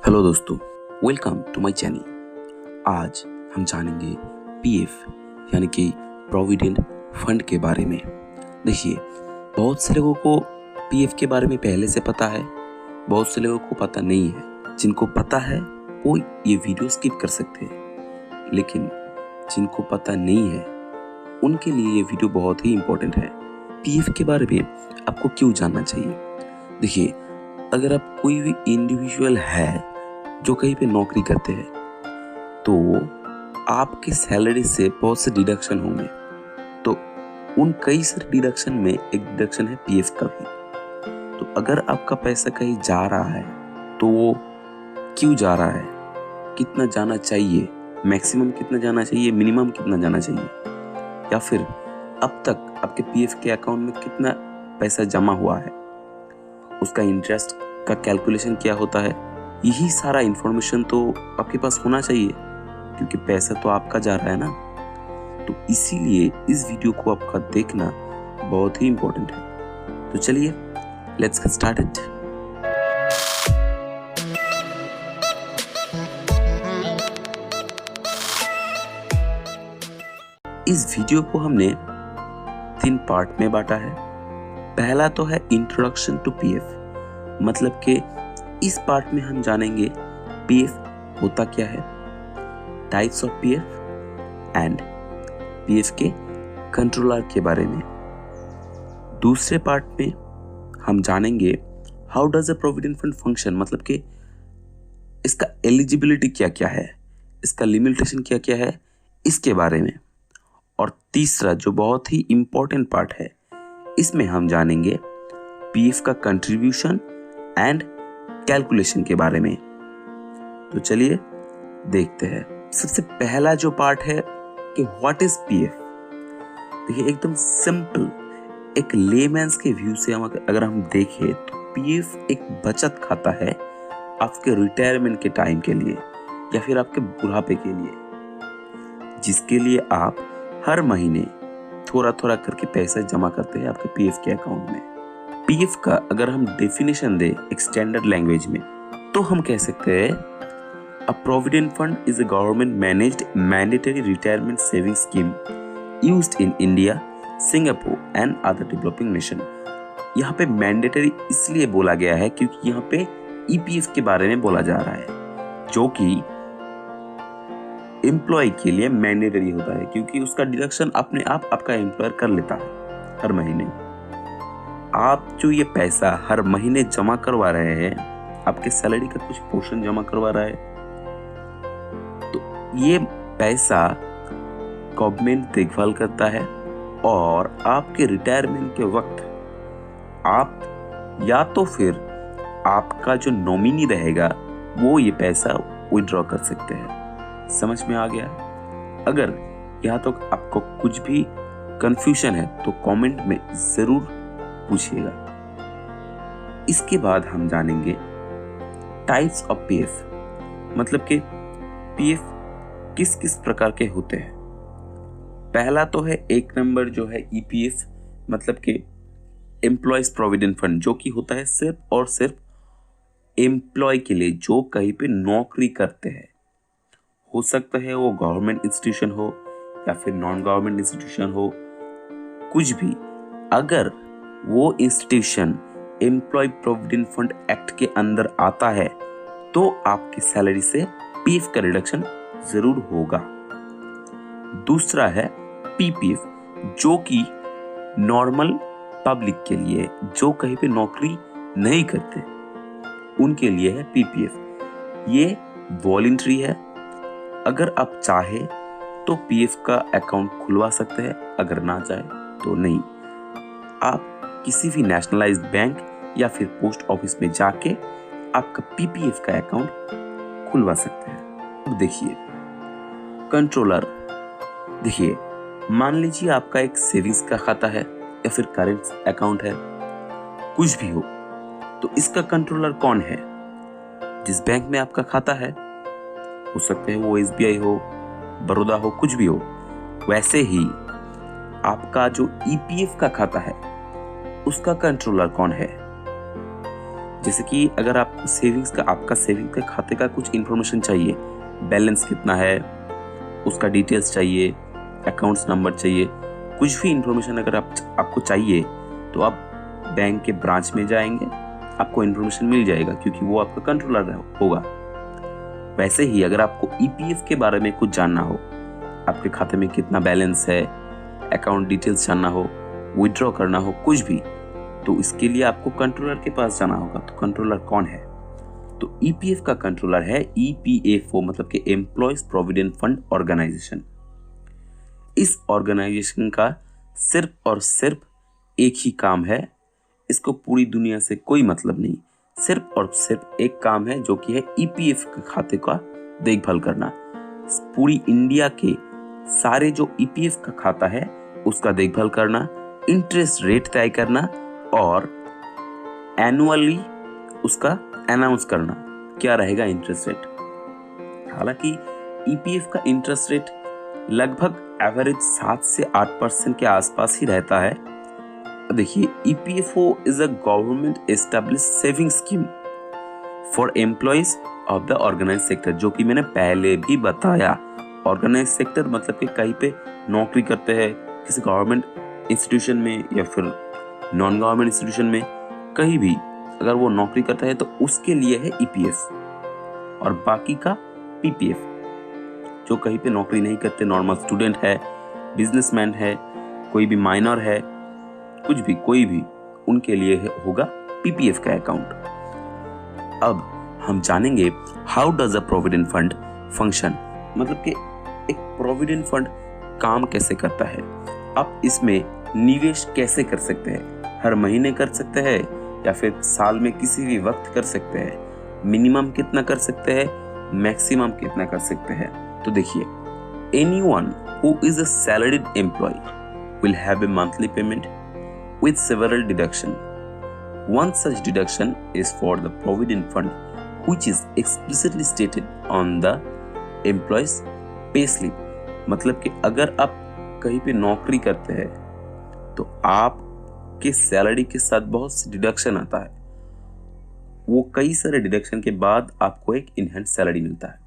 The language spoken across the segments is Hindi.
हेलो दोस्तों, वेलकम टू माय चैनल। आज हम जानेंगे पीएफ यानी कि प्रोविडेंट फंड के बारे में। देखिए, बहुत से लोगों को पीएफ के बारे में पहले से पता है, बहुत से लोगों को पता नहीं है। जिनको पता है वो ये वीडियो स्किप कर सकते हैं, लेकिन जिनको पता नहीं है उनके लिए ये वीडियो बहुत ही इम्पोर्टेंट है। पीएफ के बारे में आपको क्यों जानना चाहिए? देखिए, अगर आप कोई भी इंडिविजुअल है जो कहीं पे नौकरी करते हैं तो आपके सैलरी से बहुत से डिडक्शन होंगे। तो उन कई सारे डिडक्शन में एक डिडक्शन है पीएफ का भी। तो अगर आपका पैसा कहीं जा रहा है तो वो क्यों जा रहा है, कितना जाना चाहिए, मैक्सिमम कितना जाना चाहिए, मिनिमम कितना जाना चाहिए, या फिर अब तक आपके पीएफ के अकाउंट में कितना पैसा जमा हुआ है, उसका इंटरेस्ट का कैलकुलेशन क्या होता है, यही सारा इंफॉर्मेशन तो आपके पास होना चाहिए, क्योंकि पैसा तो आपका जा रहा है ना। तो इसीलिए इस वीडियो को आपका देखना बहुत ही इंपॉर्टेंट है। तो चलिए, लेट्स गेट स्टार्टेड। इस वीडियो को हमने 3 पार्ट में बांटा है। पहला तो है इंट्रोडक्शन टू पीएफ, मतलब कि इस पार्ट में हम जानेंगे पीएफ होता क्या है, types of PF and PF के कंट्रोलर के बारे में। दूसरे पार्ट में हम जानेंगे how does a provident fund function, मतलब कि इसका एलिजिबिलिटी क्या क्या है, इसका लिमिटेशन क्या क्या है, इसके बारे में। और तीसरा जो बहुत ही इंपॉर्टेंट पार्ट है, इसमें हम जानेंगे पीएफ का कंट्रीब्यूशन एंड कैलकुलेशन के बारे में। तो चलिए देखते हैं। सबसे पहला जो पार्ट है कि व्हाट इज पीएफ। देखिए, एकदम सिंपल, एक लेमैन्स के व्यू से अगर हम देखें तो पीएफ एक बचत खाता है आपके रिटायरमेंट के टाइम के लिए या फिर आपके बुढ़ापे के लिए, जिसके लिए आप हर महीने थोड़ा थोड़ा करके पैसा जमा करते हैं आपके पीएफ के अकाउंट में। पीएफ का अगर हम डेफिनेशन दे एक स्टैंडर्ड लैंग्वेज में तो हम कह सकते हैं a provident fund is a government managed mandatory retirement saving scheme used in India, Singapore and other developing nation. यहाँ पे मैंडेटरी इसलिए बोला गया है क्योंकि यहाँ पे ईपीएफ के बारे में बोला जा रहा है, जो कि एम्प्लॉय के लिए मैंडेटरी होता है, क्योंकि उसका डिडक्शन अपने आप आपका एम्प्लॉयर कर लेता है हर महीने। आप जो ये पैसा हर महीने जमा करवा रहे हैं, आपके सैलरी का कुछ पोर्शन जमा करवा रहा है, तो ये पैसा गवर्नमेंट देखभाल करता है और आपके रिटायरमेंट के वक्त आप या तो फिर आपका जो नॉमिनी रहेगा वो ये पैसा विड्रॉ कर सकते हैं। समझ में आ गया? अगर यहाँ तक तो आपको कुछ भी कंफ्यूजन है तो कमेंट में जरूर पूछिएगा। इसके बाद हम जानेंगे टाइप्स ऑफ पीएफ, मतलब कि पीएफ किस किस प्रकार के होते हैं। पहला तो है 1 नंबर जो है ईपीएफ, मतलब कि एम्प्लॉयज प्रोविडेंट फंड, जो कि होता है सिर्फ और सिर्फ एम्प्लॉय के लिए जो कहीं पे नौकरी करते हैं। हो सकता है वो गवर्नमेंट इंस्टीट्यूशन हो या फिर नॉन गवर्नमेंट इंस्टीट्यूशन हो, कुछ भी। अगर वो institution employ provident fund act के अंदर आता है तो आपकी सैलरी से पीएफ का रिडक्शन जरूर होगा। दूसरा है पीपीएफ, जो कि नॉर्मल पब्लिक के लिए, जो कहीं पे नौकरी नहीं करते उनके लिए है पीपीएफ। ये वॉलंटरी है, अगर आप चाहे तो पीएफ का अकाउंट खुलवा सकते हैं, अगर ना चाहे तो नहीं। आप किसी भी नेशनलाइज्ड बैंक या फिर पोस्ट ऑफिस में जाके आपका पीपीएफ का अकाउंट खुलवा सकते हैं। अब देखिए कंट्रोलर। देखिए, मान लीजिए आपका एक सेविंग्स का खाता है या फिर करेंट अकाउंट है, कुछ भी हो, तो इसका कंट्रोलर कौन है? जिस बैंक में आपका खाता है, हो सकते हैं वो एसबीआई हो, बड़ौदा हो, कुछ भी हो, वैसे ही आपका जो ईपीएफ का खाता है उसका कंट्रोलर कौन है? जैसे कि अगर आपको आपका सेविंग्स के खाते का कुछ इन्फॉर्मेशन चाहिए, बैलेंस कितना है उसका डिटेल्स चाहिए, अकाउंट्स नंबर चाहिए, कुछ भी इन्फॉर्मेशन अगर आपको चाहिए तो आप बैंक के ब्रांच में जाएंगे, आपको इन्फॉर्मेशन मिल जाएगा क्योंकि वो आपका कंट्रोलर होगा। वैसे ही अगर आपको ईपीएफ के बारे में कुछ जानना हो, आपके खाते में कितना बैलेंस है, अकाउंट डिटेल्स जानना हो, विड्रॉ करना हो, कुछ भी, तो इसके लिए आपको कंट्रोलर के पास जाना होगा। तो कंट्रोलर कौन है? तो ईपीएफ का कंट्रोलर है ईपीएफओ, मतलब कि एम्प्लॉयज प्रोविडेंट फंड ऑर्गेनाइजेशन। इस ऑर्गेनाइजेशन का सिर्फ और सिर्फ एक ही काम है, इसको पूरी दुनिया से कोई मतलब नहीं, सिर्फ और सिर्फ एक काम है जो कि है ईपीएफ के खाते का देखभाल करना। पूरी इंडिया के सारे जो ईपीएफ का खाता है उसका देखभाल करना, इंटरेस्ट रेट तय करना और एनुअली उसका अनाउंस करना क्या रहेगा इंटरेस्ट रेट। हालांकि ईपीएफ का इंटरेस्ट रेट लगभग एवरेज 7 से 8% के आसपास ही रहता है। देखिए, EPFO is a government established saving scheme for employees of the organise sector, जो कि मैंने पहले भी बताया। ऑर्गेनाइज सेक्टर मतलब कि कहीं पे नौकरी करते हैं किसी गवर्नमेंट इंस्टीट्यूशन में या फिर नॉन गवर्नमेंट इंस्टीट्यूशन में, कहीं भी अगर वो नौकरी करता है तो उसके लिए है ईपीएफ, और बाकी का पीपीएफ। जो कहीं पे नौकरी नहीं करते, नॉर्मल स्टूडेंट है, बिजनेसमैन है, कोई भी माइनर है, कुछ भी कोई भी, उनके लिए होगा पीपीएफ का अकाउंट। अब हम जानेंगे how does a provident fund function, मतलब कि एक प्रोविडेंट फंड काम कैसे करता है। आप इसमें निवेश कैसे कर सकते हैं, हर महीने कर सकते हैं या फिर साल में किसी भी वक्त कर सकते हैं, मिनिमम कितना कर सकते हैं, मैक्सिमम कितना कर सकते हैं। तो देखिए, anyone who is a salaried employ will have a monthly payment with several deduction. One such deduction is for the provident fund, which is explicitly stated on the employee's payslip. मतलब कि अगर आप कहीं पे नौकरी करते हैं तो आपके सैलरी के साथ बहुत से डिडक्शन आता है। वो कई सारे डिडक्शन के बाद आपको एक इनहैंस सैलरी मिलता है।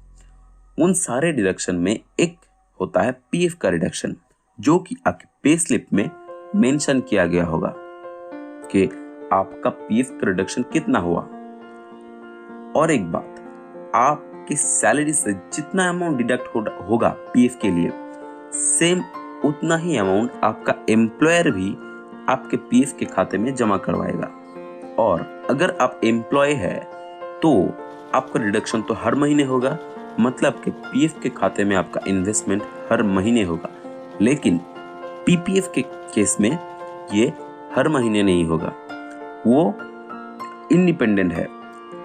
उन सारे डिडक्शन में एक होता है पीएफ का डिडक्शन, जो कि आपके पे स्लिप में मेंशन किया गया होगा कि आपका पीएफ का रिडक्शन कितना हुआ। और एक बात, आपकी सैलरी से जितना अमाउंट डिडक्ट होगा पीएफ के लिए, सेम उतना ही अमाउंट आपका एम्प्लॉयर भी आपके पीएफ के खाते में जमा करवाएगा। और अगर आप एम्प्लॉय है तो आपका डिडक्शन तो हर महीने होगा, मतलब कि पीएफ के खाते में आपका इन्वेस्टमेंट हर महीने होगा। लेकिन पीपीएफ के केस में ये हर महीने नहीं होगा, वो इंडिपेंडेंट है।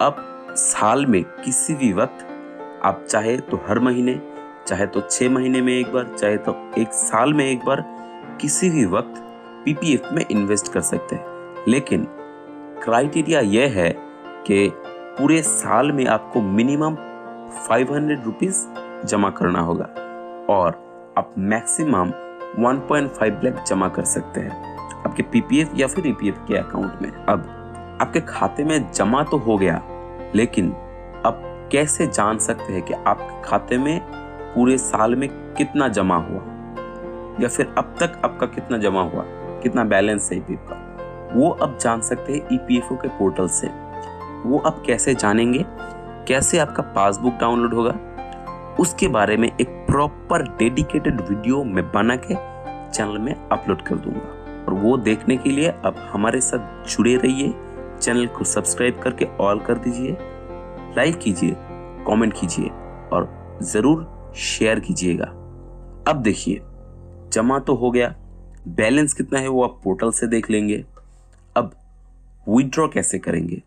अब साल में किसी भी वक्त आप चाहे तो हर महीने, चाहे तो 6 महीने में एक बार, चाहे तो एक साल में एक बार, किसी भी वक्त पीपीएफ में इन्वेस्ट कर सकते हैं। लेकिन क्राइटेरिया यह है कि पूरे साल में आपको मिनिमम 500 रुपीज जमा करना होगा और आप मैक्सिमम 1.5 लाख जमा कर सकते हैं आपके पीपीएफ या फिर ईपीएफ के अकाउंट में। अब आपके खाते में जमा तो हो गया, लेकिन अब कैसे जान सकते हैं कि आपके खाते में पूरे साल में कितना जमा हुआ या फिर अब तक आपका कितना जमा हुआ, कितना बैलेंस है ईपीएफ का, वो अब जान सकते हैं ईपीएफओ के पोर्टल से। वो अब कैसे जानेंगे, कैसे आपका पासबुक डाउनलोड होगा, उसके बारे में एक प्रॉपर डेडिकेटेड वीडियो मैं बना के चैनल में अपलोड कर दूंगा। और वो देखने के लिए अब हमारे साथ जुड़े रहिए, चैनल को सब्सक्राइब करके ऑल कर दीजिए, लाइक कीजिए, कमेंट कीजिए और ज़रूर शेयर कीजिएगा। अब देखिए, जमा तो हो गया, बैलेंस कितना है वो आप पोर्टल से देख लेंगे। अब विड्रॉ कैसे करेंगे,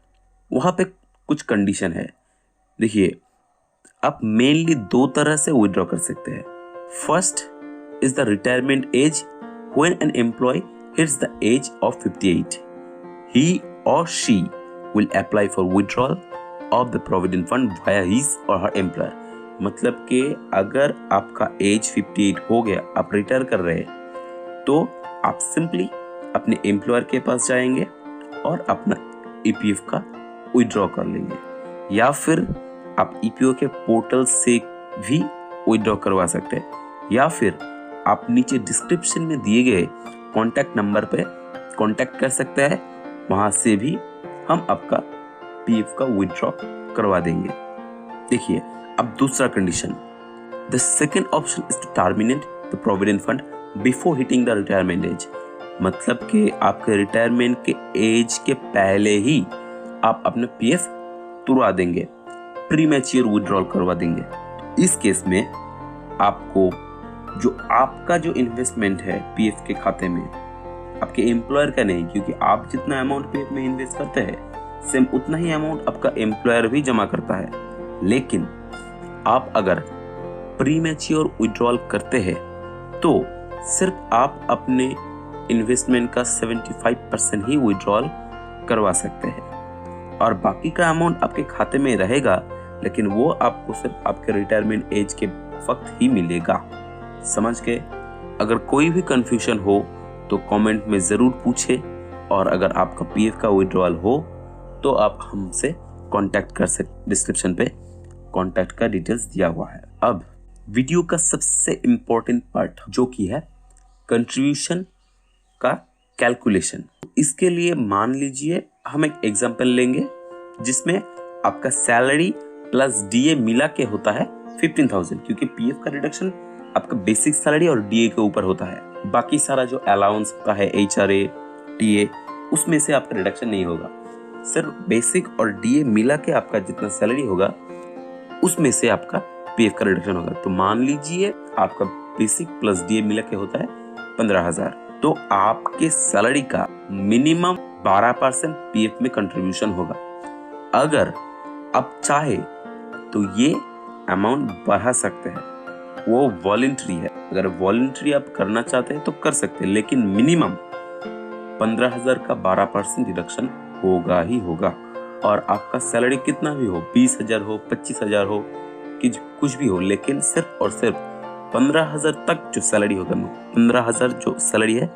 वहाँ पे कुछ कंडीशन है। देखिए, आप मेनली 2 तरह से विड्रॉ कर सकते हैं। First is the retirement age, when an employ hits the age of 58 he or she will apply for withdrawal of the provident fund via his or her employer. मतलब कि अगर आपका एज 58 हो गया, आप रिटायर कर रहे हैं, तो आप सिंपली अपने एम्प्लॉयर के पास जाएंगे और अपना ईपीएफ का विड्रॉ कर लेंगे, या फिर आप ईपीओ के पोर्टल से भी विड्रॉ करवा सकते हैं, या फिर आप नीचे डिस्क्रिप्शन में दिए गए कॉन्टैक्ट नंबर पे कॉन्टैक्ट कर सकते हैं, वहां से भी हम आपका पीएफ का विड्रॉ करवा देंगे। देखिए अब दूसरा condition, the second option is to terminate the provident fund before hitting the retirement age. मतलब कि आपके रिटायरमेंट के एज के पहले ही आप अपना पीएफ तुड़वा देंगे, प्रीमैच्योर विड्रॉल करवा देंगे। इस केस में आपको जो आपका जो इन्वेस्टमेंट है पीएफ के खाते में, आपके एम्प्लॉयर का नहीं, क्योंकि आप जितना अमाउंट पीएफ में इन्वेस्ट करते हैं सेम उतना ही अमाउंट आपका एम्प्लॉयर भी जमा करता है। लेकिन आप अगर प्रीमैच्योर विड्रॉल करते हैं तो सिर्फ आप अपने इन्वेस्टमेंट का 75% ही विड्रॉल करवा सकते हैं, और बाकी का अमाउंट आपके खाते में रहेगा, लेकिन वो आपको सिर्फ आपके रिटायरमेंट एज के वक्त ही मिलेगा। समझ गए? अगर कोई भी कंफ्यूजन हो तो कमेंट में ज़रूर पूछे, और अगर आपका पीएफ का विड्रॉल हो तो आप हमसे कांटेक्ट कर सकते। डिस्क्रिप्शन पे कांटेक्ट का डिटेल्स दिया हुआ है। अब वीडियो का सबसे इम्पोर्टेंट पार्ट जो कि है कंट्रीब्यूशन का कैलकुलेशन। इसके लिए मान लीजिए हम एक एग्जांपल लेंगे जिसमें आपका सैलरी प्लस डीए मिला के होता है 15,000, क्योंकि पीएफ का रिडक्शन आपका बेसिक सैलरी और डीए के ऊपर होता है। बाकी सारा जो अलाउंस का है एचआरए टीए उसमें से आपका रिडक्शन नहीं होगा, सिर्फ बेसिक और डीए मिला के आपका जितना सैलरी होगा उसमें से आपका पीएफ का रिडक्शन होगा। तो मान लीजिए आपका बेसिक प्लस डीए मिला के होता है 15,000, तो आपके सैलरी का मिनिमम 12% पीएफ में कंट्रीब्यूशन होगा। अगर आप चाहे तो ये अमाउंट बढ़ा सकते हैं, वो वॉलंटरी है। अगर वॉलंटरी आप करना चाहते हैं तो कर सकते हैं, लेकिन मिनिमम 15,000 का 12% डिडक्शन होगा ही होगा। और आपका सैलरी कितना भी हो, 20,000 हो, 25,000 हो, कि कुछ भी हो, लेकिन सिर्फ और सिर्फ 15,000 तक जो सैलरी होगा, 15,000 जो सैलरी है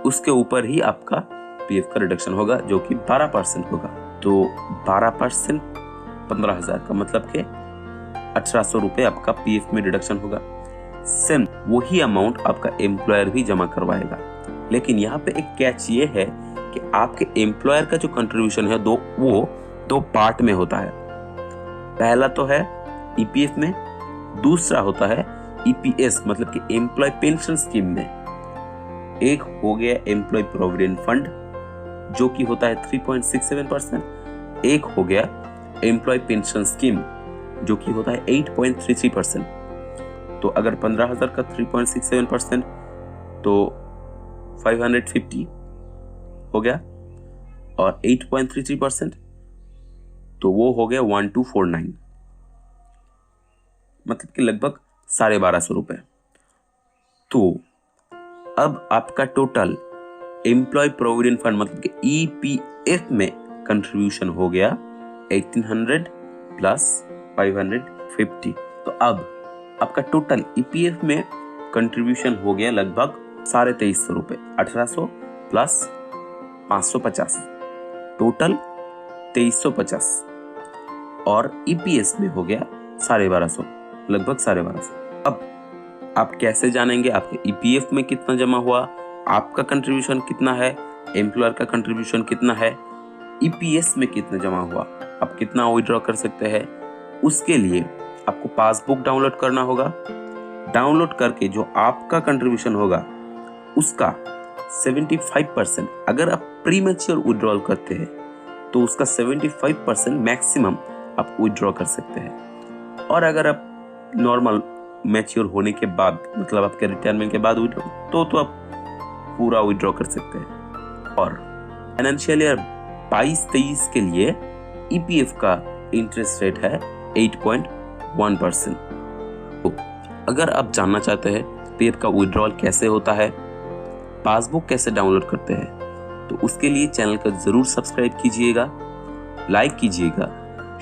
उसके ऊपर ही आपका पीएफ का रिडक्शन होगा, जो कि 12% होगा। तो 12% 15,000 का मतलब कि 1,800 रुपये आपका पीएफ में डिडक्शन होगा। सेम वही अमाउंट आपका एम्प्लॉयर भी जमा करवाएगा, लेकिन यहाँ पे एक कैच ये है कि आपके एम्प्लॉयर का जो कंट्रीब्यूशन है वो दो पार्ट में होता है। पहला तो है ईपीएफ में, दूसरा होता है ईपीएस मतलब कि एम्प्लॉय पेंशन स्कीम में। एक हो गया एम्प्लॉय प्रोविडेंट फंड जो कि होता है 3.67%, एक हो गया एम्प्लॉय पेंशन स्कीम जो कि होता है 8.33%। तो अगर 15,000 का 3.67% तो 550 हो गया, और 8.33% तो वो हो गया 1249, मतलब कि लगभग 1,250 रुपए। तो अब आपका टोटल एम्प्लॉय प्रोविडेंट फंड मतलब कि ईपीएफ में कंट्रीब्यूशन हो गया 1800 प्लस 550। तो अब आपका टोटल ईपीएफ में कंट्रीब्यूशन हो गया लगभग 2350 रुपए। 1,800 प्लस 550, टोटल 2350, और ईपीएस में हो गया 1250, लगभग 1250। अब आप कैसे जानेंगे आपके ईपीएफ में कितना जमा हुआ, आपका कंट्रीब्यूशन कितना है, एम्प्लॉयर का कंट्रीब्यूशन कितना है, ईपीएस में कितना जमा हुआ, आप कितना विड्रॉ कर सकते हैं। उसके लिए आपको पासबुक डाउनलोड करना होगा। डाउनलोड करके जो आपका कंट्रीब्यूशन होगा उसका 75%, अगर आप प्रीमैच्योर विड्रॉल करते हैं तो उसका 75% मैक्सिमम आप विड्रॉ कर सकते हैं। और अगर आप नॉर्मल मैच्योर होने के बाद मतलब आपके रिटायरमेंट के बाद विड्रॉ तो आप पूरा विड्रॉ कर सकते हैं। और फाइनेंशियल ईयर 22-23 के लिए ईपीएफ का इंटरेस्ट रेट है 8.1%। तो अगर आप जानना चाहते हैं पीएफ का विड्रॉल कैसे होता है, पासबुक कैसे डाउनलोड करते हैं, तो उसके लिए चैनल को जरूर सब्सक्राइब कीजिएगा, लाइक कीजिएगा,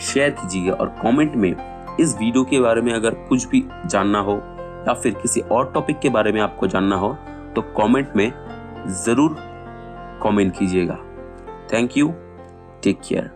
शेयर कीजिएगा, और कमेंट में इस वीडियो के बारे में अगर कुछ भी जानना हो या फिर किसी और टॉपिक के बारे में आपको जानना हो तो कमेंट में जरूर कमेंट कीजिएगा। Thank you, take care.